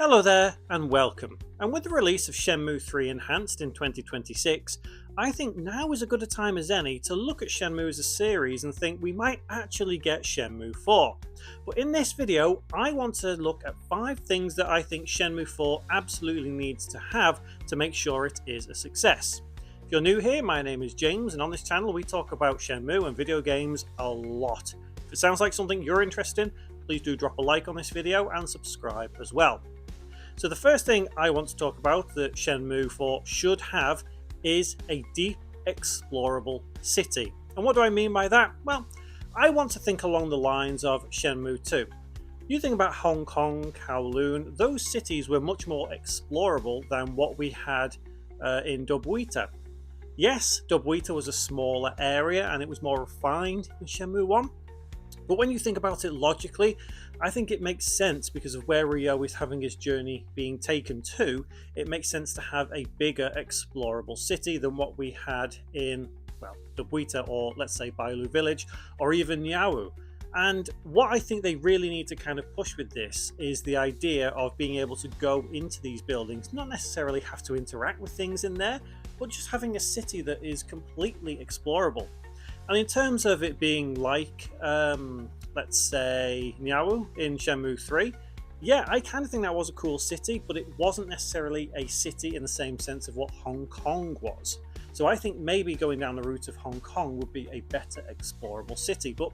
Hello there and welcome. And with the release of Shenmue 3 Enhanced in 2026, I think now is as good a time as any to look at Shenmue as a series and think we might actually get Shenmue 4. But in this video, I want to look at 5 things that I think Shenmue 4 absolutely needs to have to make sure it is a success. If you're new here, my name is James, and on this channel we talk about Shenmue and video games a lot. If it sounds like something you're interested in, please do drop a like on this video and subscribe as well. So the first thing I want to talk about that Shenmue 4 should have is a deep explorable city. And what do I mean by that? Well, I want to think along the lines of Shenmue 2. You think about Hong Kong, Kowloon, those cities were much more explorable than what we had in Dubwita. Yes, Dubwita was a smaller area and it was more refined in Shenmue 1. But when you think about it logically, I think it makes sense because of where Ryo is having his journey being taken to. It makes sense to have a bigger explorable city than what we had in, well, Dubwita, or let's say Bailu Village, or even Niawu. And what I think they really need to kind of push with this is the idea of being able to go into these buildings, not necessarily have to interact with things in there, but just having a city that is completely explorable. And in terms of it being like, let's say, Niawu in Shenmue 3, yeah, I kind of think that was a cool city, but it wasn't necessarily a city in the same sense of what Hong Kong was. So I think maybe going down the route of Hong Kong would be a better explorable city, but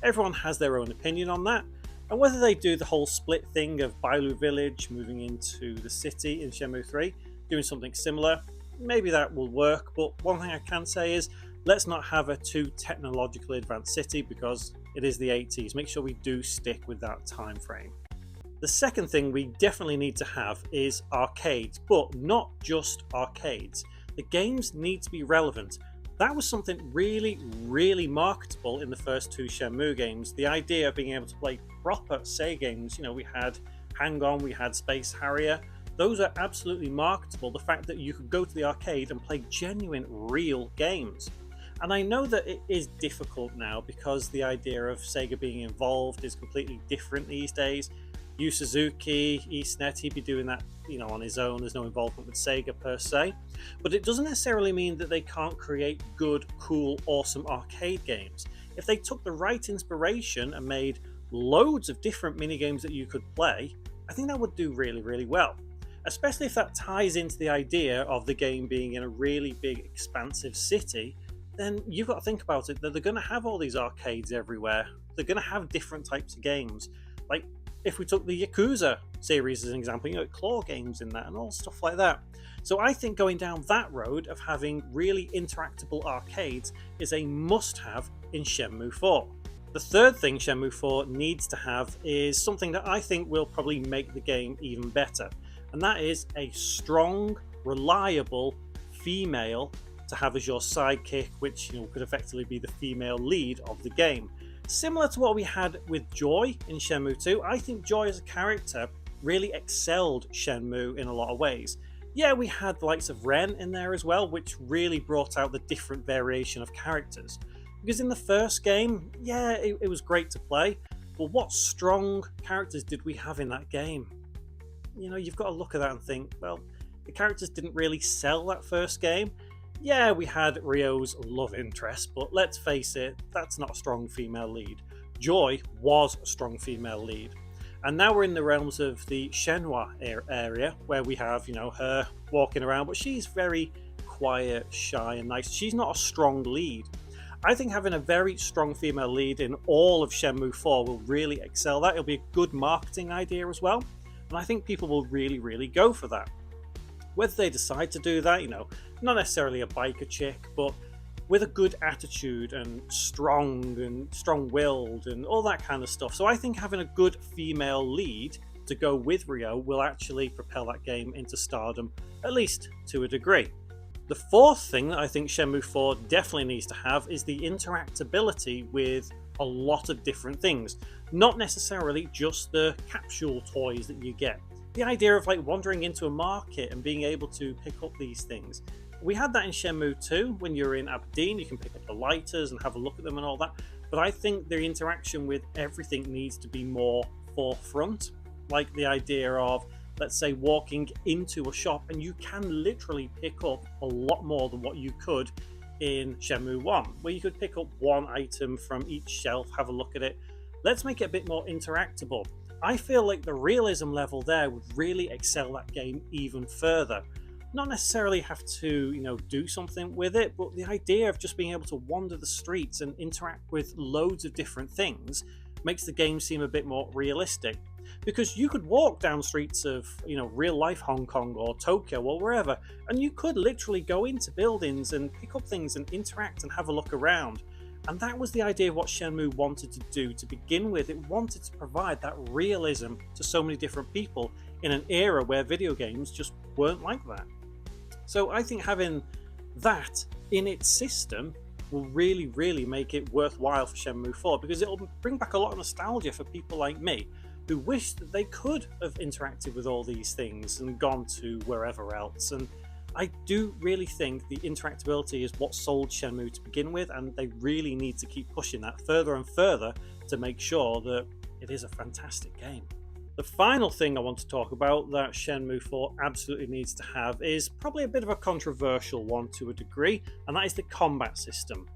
everyone has their own opinion on that. And whether they do the whole split thing of Bailu Village moving into the city in Shenmue 3, doing something similar, maybe that will work. But one thing I can say is, let's not have a too technologically advanced city because it is the 80s. Make sure we do stick with that time frame. The second thing we definitely need to have is arcades, but not just arcades. The games need to be relevant. That was something really marketable in the first 2 Shenmue games. The idea of being able to play proper Sega games, we had Hang On, we had Space Harrier. Those are absolutely marketable. The fact that you could go to the arcade and play genuine, real games. And I know that it is difficult now because the idea of Sega being involved is completely different these days. Yu Suzuki, EastNet, he'd be doing that on his own. There's no involvement with Sega per se. But it doesn't necessarily mean that they can't create good, cool, awesome arcade games. If they took the right inspiration and made loads of different minigames that you could play, I think that would do really well. Especially if that ties into the idea of the game being in a really big, expansive city, then you've got to think about it that they're going to have all these arcades everywhere. They're going to have different types of games. Like if we took the Yakuza series as an example, claw games in that and all stuff like that. So I think going down that road of having really interactable arcades is a must-have in Shenmue 4. The third thing Shenmue 4 needs to have is something that I think will probably make the game even better. And that is a strong, reliable female to have as your sidekick, which could effectively be the female lead of the game. Similar to what we had with Joy in Shenmue 2, I think Joy as a character really excelled Shenmue in a lot of ways. Yeah, we had the likes of Ren in there as well, which really brought out the different variation of characters. Because in the first game, yeah, it was great to play, but what strong characters did we have in that game? You've got to look at that and think, well, the characters didn't really sell that first game. Yeah, we had Ryo's love interest, but let's face it, that's not a strong female lead. Joy was a strong female lead. And now we're in the realms of the Shenmue area, where we have, her walking around, but she's very quiet, shy, and nice. She's not a strong lead. I think having a very strong female lead in all of Shenmue 4 will really excel that. It'll be a good marketing idea as well. And I think people will really go for that. Whether they decide to do that, not necessarily a biker chick, but with a good attitude and strong-willed and all that kind of stuff. So I think having a good female lead to go with Ryo will actually propel that game into stardom, at least to a degree. The fourth thing that I think Shenmue 4 definitely needs to have is the interactability with a lot of different things. Not necessarily just the capsule toys that you get. The idea of wandering into a market and being able to pick up these things. We had that in Shenmue 2 when you're in Aberdeen, you can pick up the lighters and have a look at them and all that. But I think the interaction with everything needs to be more forefront. Like the idea of let's say, walking into a shop, and you can literally pick up a lot more than what you could in Shenmue 1, where you could pick up one item from each shelf, have a look at it. Let's make it a bit more interactable. I feel like the realism level there would really excel that game even further. Not necessarily have to, do something with it, but the idea of just being able to wander the streets and interact with loads of different things makes the game seem a bit more realistic. Because you could walk down streets of, real life Hong Kong or Tokyo or wherever, and you could literally go into buildings and pick up things and interact and have a look around. And that was the idea of what Shenmue wanted to do to begin with. It wanted to provide that realism to so many different people in an era where video games just weren't like that. So I think having that in its system will really, really make it worthwhile for Shenmue 4, because it'll bring back a lot of nostalgia for people like me who wish that they could have interacted with all these things and gone to wherever else. And I do really think the interactability is what sold Shenmue to begin with, and they really need to keep pushing that further and further to make sure that it is a fantastic game. The final thing I want to talk about that Shenmue 4 absolutely needs to have is probably a bit of a controversial one to a degree, and that is the combat system.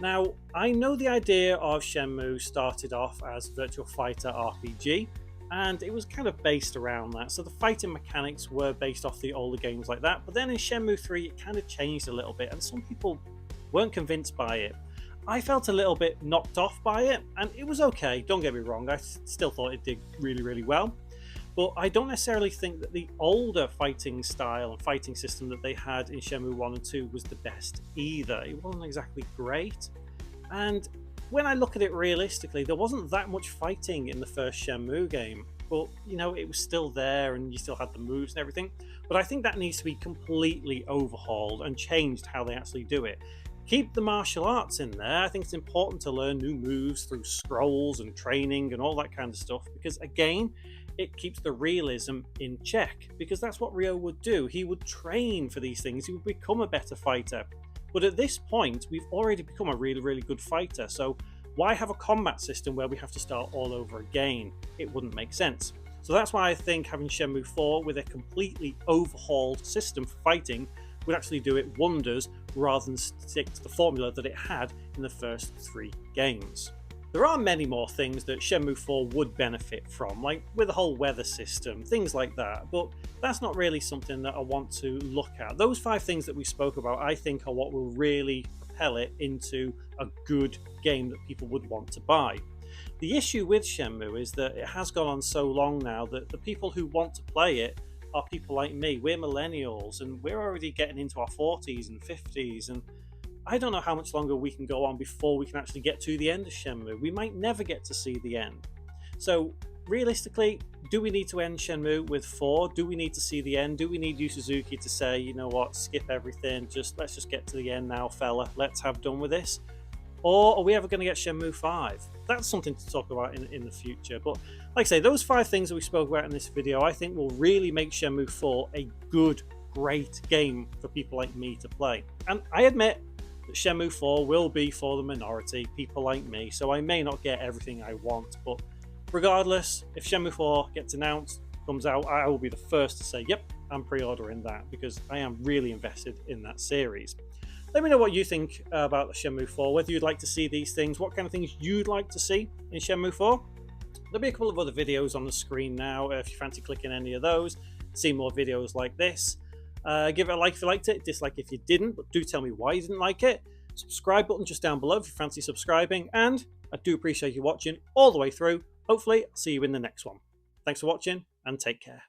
Now, I know the idea of Shenmue started off as Virtual Fighter RPG, and it was kind of based around that. So the fighting mechanics were based off the older games like that, but then in Shenmue 3 it kind of changed a little bit, and some people weren't convinced by it. I felt a little bit knocked off by it, and it was okay, don't get me wrong, I still thought it did really, really well. But I don't necessarily think that the older fighting style and fighting system that they had in Shenmue 1 and 2 was the best either. It wasn't exactly great. And when I look at it realistically, there wasn't that much fighting in the first Shenmue game. But, it was still there and you still had the moves and everything. But I think that needs to be completely overhauled and changed how they actually do it. Keep the martial arts in there. I think it's important to learn new moves through scrolls and training and all that kind of stuff, because again, it keeps the realism in check, because that's what Ryo would do. He would train for these things, he would become a better fighter. But at this point, we've already become a really, really good fighter, so why have a combat system where we have to start all over again? It wouldn't make sense. So that's why I think having Shenmue 4 with a completely overhauled system for fighting would actually do it wonders, rather than stick to the formula that it had in the first 3 games. There are many more things that Shenmue 4 would benefit from, like with the whole weather system, things like that, but that's not really something that I want to look at. Those 5 things that we spoke about, I think, are what will really propel it into a good game that people would want to buy. The issue with Shenmue is that it has gone on so long now that the people who want to play it are people like me. We're millennials and we're already getting into our 40s and 50s, and I don't know how much longer we can go on before we can actually get to the end of Shenmue. We might never get to see the end. So realistically, do we need to end Shenmue with 4? Do we need to see the end? Do we need Yu Suzuki to say, you know what, skip everything, let's just get to the end now, fella, let's have done with this? Or are we ever going to get Shenmue 5? That's something to talk about in the future. But like I say, those 5 things that we spoke about in this video, I think will really make Shenmue 4 a good, great game for people like me to play. And I admit that Shenmue 4 will be for the minority, people like me, so I may not get everything I want. But regardless, if Shenmue 4 gets announced, comes out, I will be the first to say, yep, I'm pre-ordering that, because I am really invested in that series. Let me know what you think about the Shenmue 4, whether you'd like to see these things, what kind of things you'd like to see in Shenmue 4. There'll be a couple of other videos on the screen now if you fancy clicking any of those, see more videos like this. Give it a like if you liked it, dislike if you didn't, but do tell me why you didn't like it. Subscribe button just down below if you fancy subscribing, and I do appreciate you watching all the way through. Hopefully I'll see you in the next one. Thanks for watching and take care.